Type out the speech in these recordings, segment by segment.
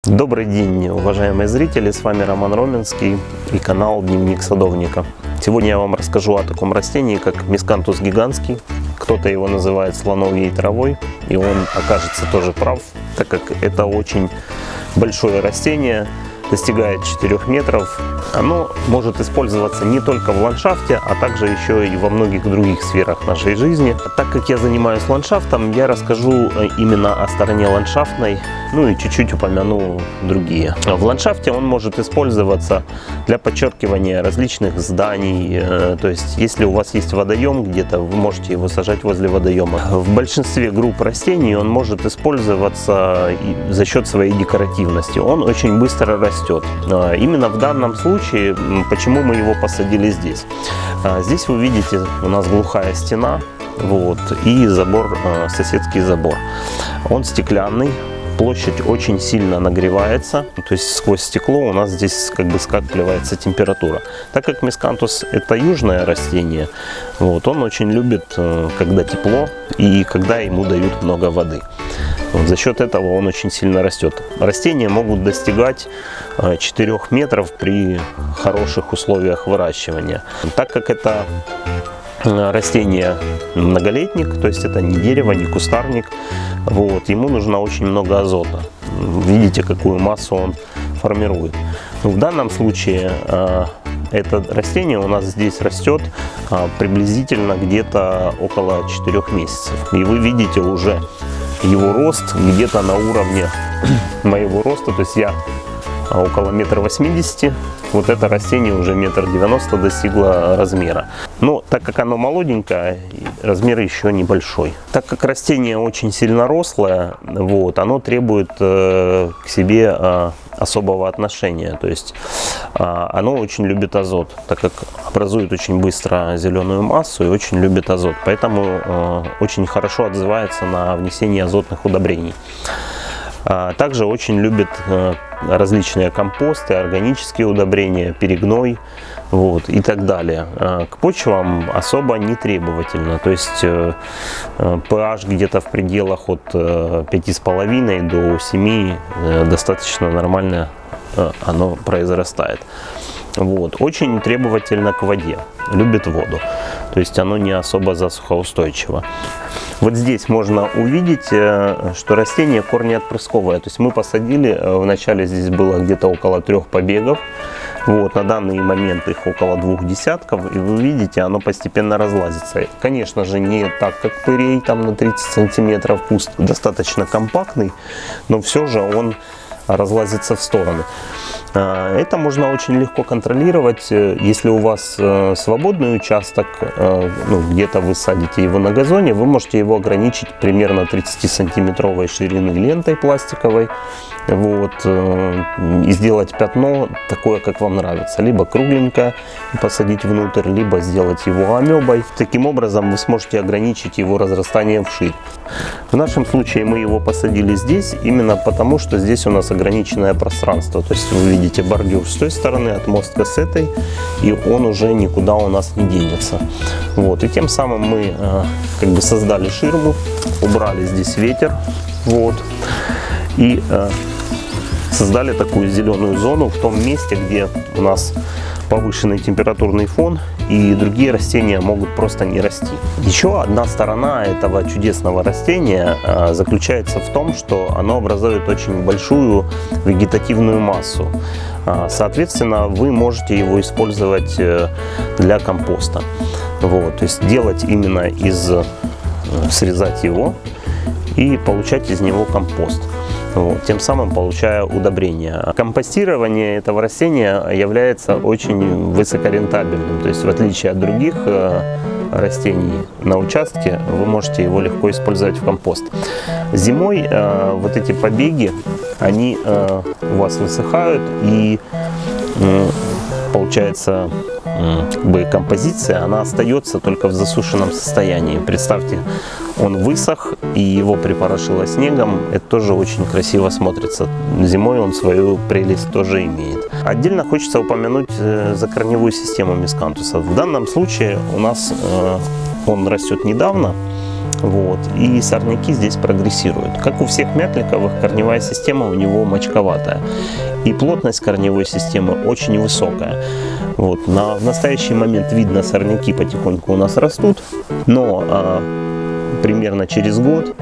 Добрый день, уважаемые зрители, с вами Роман Роменский и канал Дневник Садовника. Сегодня я вам расскажу о таком растении, как мискантус гигантский. Кто-то его называет слоновьей травой, и он окажется тоже прав, так как это очень большое растение, достигает 4 метров. Оно может использоваться не только в ландшафте, а также еще и во многих других сферах нашей жизни. Так как я занимаюсь ландшафтом, я расскажу именно о стороне ландшафтной, ну и чуть-чуть упомяну другие. В ландшафте он может использоваться для подчеркивания различных зданий. То есть, если у вас есть водоем где-то, вы можете его сажать возле водоема. В большинстве групп растений он может использоваться за счет своей декоративности. Он очень быстро растет. Именно в данном случае, почему мы его посадили здесь. Здесь вы видите, у нас глухая стена, вот, и забор, соседский забор. Он стеклянный. Площадь очень сильно нагревается, то есть сквозь стекло у нас здесь как бы скапливается температура. Так как мискантус это южное растение, вот, он очень любит, когда тепло и когда ему дают много воды. Вот, за счет этого он очень сильно растет. Растения могут достигать 4 метров при хороших условиях выращивания. Так как это растение многолетник, то есть это не дерево, не кустарник, вот, ему нужно очень много азота. Видите, какую массу он формирует. В данном случае это растение у нас здесь растет приблизительно где-то около 4 месяцев. И вы видите уже его рост где-то на уровне моего роста, то есть я около 1,80 м. Вот это растение уже 1,90 м достигло размера. Но так как оно молоденькое, размер еще небольшой. Так как растение очень сильно рослое, вот, оно требует к себе особого отношения. То есть оно очень любит азот, так как образует очень быстро зеленую массу и очень любит азот. Поэтому очень хорошо отзывается на внесение азотных удобрений. Также очень любит различные компосты, органические удобрения, перегной, вот, и так далее. К почвам особо не требовательно, то есть pH где-то в пределах от 5,5 до 7 достаточно нормально оно произрастает. Вот. Очень требовательно к воде, любит воду, то есть оно не особо засухоустойчиво. Вот здесь можно увидеть, что растение корнеотпрысковое. То есть мы посадили, вначале здесь было где-то около 3 побегов. Вот, на данный момент их около 2 десятков. И вы видите, оно постепенно разлазится. Конечно же, не так, как пырей, там на 30 сантиметров. Куст достаточно компактный, но все же он разлазится в стороны. Это можно очень легко контролировать, если у вас свободный участок, ну, где-то вы садите его на газоне, вы можете его ограничить примерно 30-сантиметровой ширины лентой пластиковой, вот, и сделать пятно такое, как вам нравится, либо кругленькое посадить внутрь, либо сделать его амебой. Таким образом вы сможете ограничить его разрастание вширь. В нашем случае мы его посадили здесь именно потому, что здесь у нас ограниченное пространство, то есть вы видите бордюр с той стороны, отмостка с этой, и он уже никуда у нас не денется. Вот, и тем самым мы как бы создали ширму, убрали здесь ветер, вот, и создали такую зеленую зону в том месте, где у нас повышенный температурный фон и другие растения могут просто не расти. Еще одна сторона этого чудесного растения заключается в том, что оно образует очень большую вегетативную массу. Соответственно, вы можете его использовать для компоста. Вот, то есть делать именно срезать его и получать из него компост. Вот, тем самым получая удобрения. Компостирование этого растения является очень высокорентабельным. То есть в отличие от других растений на участке, вы можете его легко использовать в компост. Зимой вот эти побеги, они у вас высыхают, и получается как бы композиция, она остается только в засушенном состоянии. Представьте, он высох и его припорошило снегом, это тоже очень красиво смотрится. Зимой он свою прелесть тоже имеет. Отдельно хочется упомянуть закорневую систему мискантуса. В данном случае у нас он растет недавно, Вот. И сорняки здесь прогрессируют. Как у всех мятликовых, корневая система у него мочковатая. И плотность корневой системы очень высокая. Вот. В настоящий момент видно, сорняки потихоньку у нас растут, но примерно через год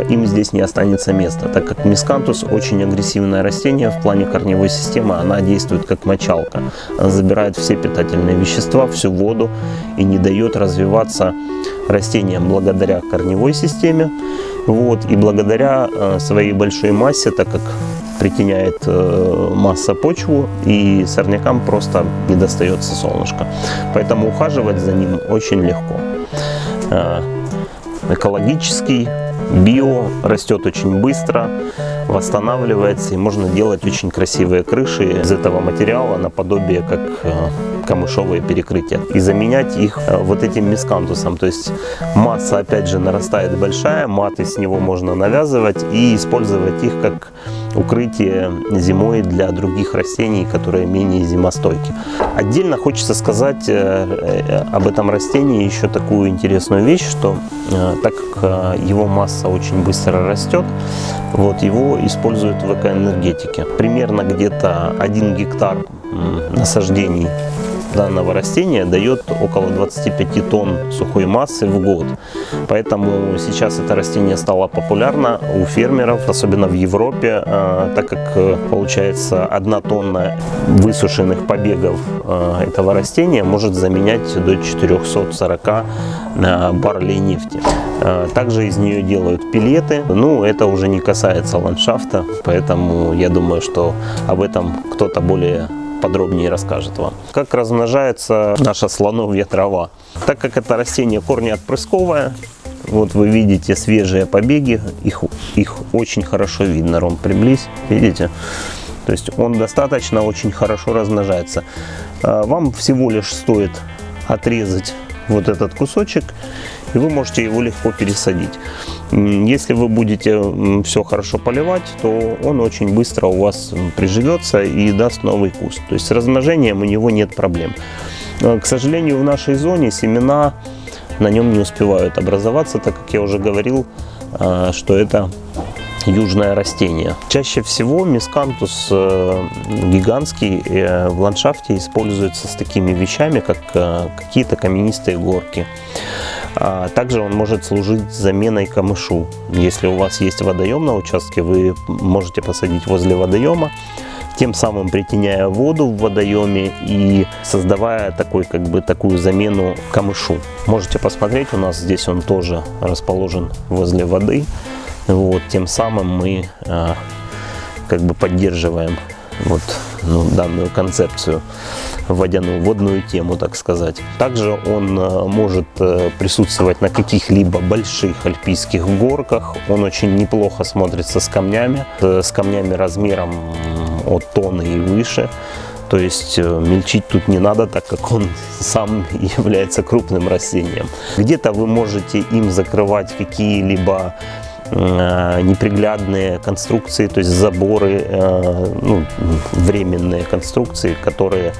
им здесь не останется места, так как мискантус очень агрессивное растение в плане корневой системы, она действует как мочалка, она забирает все питательные вещества, всю воду и не дает развиваться растениям благодаря корневой системе, вот, и благодаря своей большой массе, так как притеняет масса почву, и сорнякам просто не достается солнышко, поэтому ухаживать за ним очень легко. Экологический, био, растет очень быстро, восстанавливается, и можно делать очень красивые крыши из этого материала наподобие как камышовые перекрытия и заменять их вот этим мискантусом. То есть масса опять же нарастает большая, маты с него можно навязывать и использовать их как укрытие зимой для других растений, которые менее зимостойки. Отдельно хочется сказать об этом растении еще такую интересную вещь, что так как его масса очень быстро растет, вот, его используют в экоэнергетике. Примерно где-то 1 гектар насаждений данного растения дает около 25 тонн сухой массы в год. Поэтому сейчас это растение стало популярно у фермеров, особенно в Европе, так как получается 1 тонна высушенных побегов этого растения может заменять до 440 баррелей нефти. Также из нее делают пелеты. Ну, это уже не касается ландшафта, поэтому я думаю, что об этом кто-то более подробнее расскажет вам. Как размножается наша слоновья трава. Так как это растение корнеотпрысковое, вот вы видите свежие побеги, их очень хорошо видно. Ром, приблизь, видите? То есть он достаточно очень хорошо размножается. Вам всего лишь стоит отрезать вот этот кусочек, и вы можете его легко пересадить. Если вы будете все хорошо поливать, то он очень быстро у вас приживется и даст новый куст. То есть с размножением у него нет проблем. К сожалению, в нашей зоне семена на нем не успевают образоваться, так как я уже говорил, что это южное растение. Чаще всего мискантус гигантский в ландшафте используется с такими вещами, как какие-то каменистые горки. Также он может служить заменой камышу. Если у вас есть водоем на участке, вы можете посадить возле водоема, тем самым притеняя воду в водоеме и создавая такую замену камышу. Можете посмотреть, у нас здесь он тоже расположен возле воды. Вот, тем самым мы поддерживаем данную концепцию, водную тему, так сказать. Также он может присутствовать на каких-либо больших альпийских горках. Он очень неплохо смотрится с камнями размером от тонны и выше. То есть мельчить тут не надо, так как он сам является крупным растением. Где-то вы можете им закрывать какие-либо неприглядные конструкции, то есть заборы, временные конструкции, которые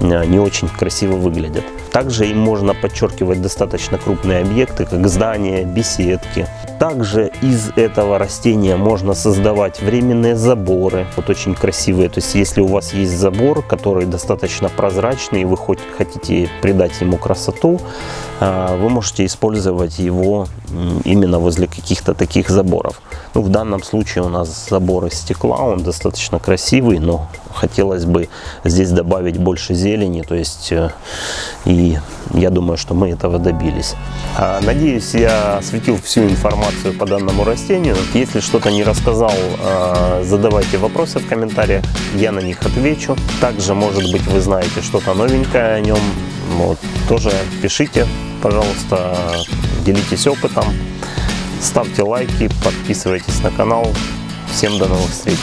не очень красиво выглядят. Также им можно подчеркивать достаточно крупные объекты, как здания, беседки. Также из этого растения можно создавать временные заборы, вот очень красивые. То есть если у вас есть забор, который достаточно прозрачный, и вы хотите придать ему красоту, вы можете использовать его именно возле каких-то таких заборов. В данном случае у нас забор из стекла, он достаточно красивый, но хотелось бы здесь добавить больше зелени, то есть и я думаю, что мы этого добились. Надеюсь, я осветил всю информацию по данному растению. Если что-то не рассказал, задавайте вопросы в комментариях, я на них отвечу. Также, может быть, вы знаете что-то новенькое о нем, тоже пишите, пожалуйста, делитесь опытом, ставьте лайки, подписывайтесь на канал. Всем до новых встреч!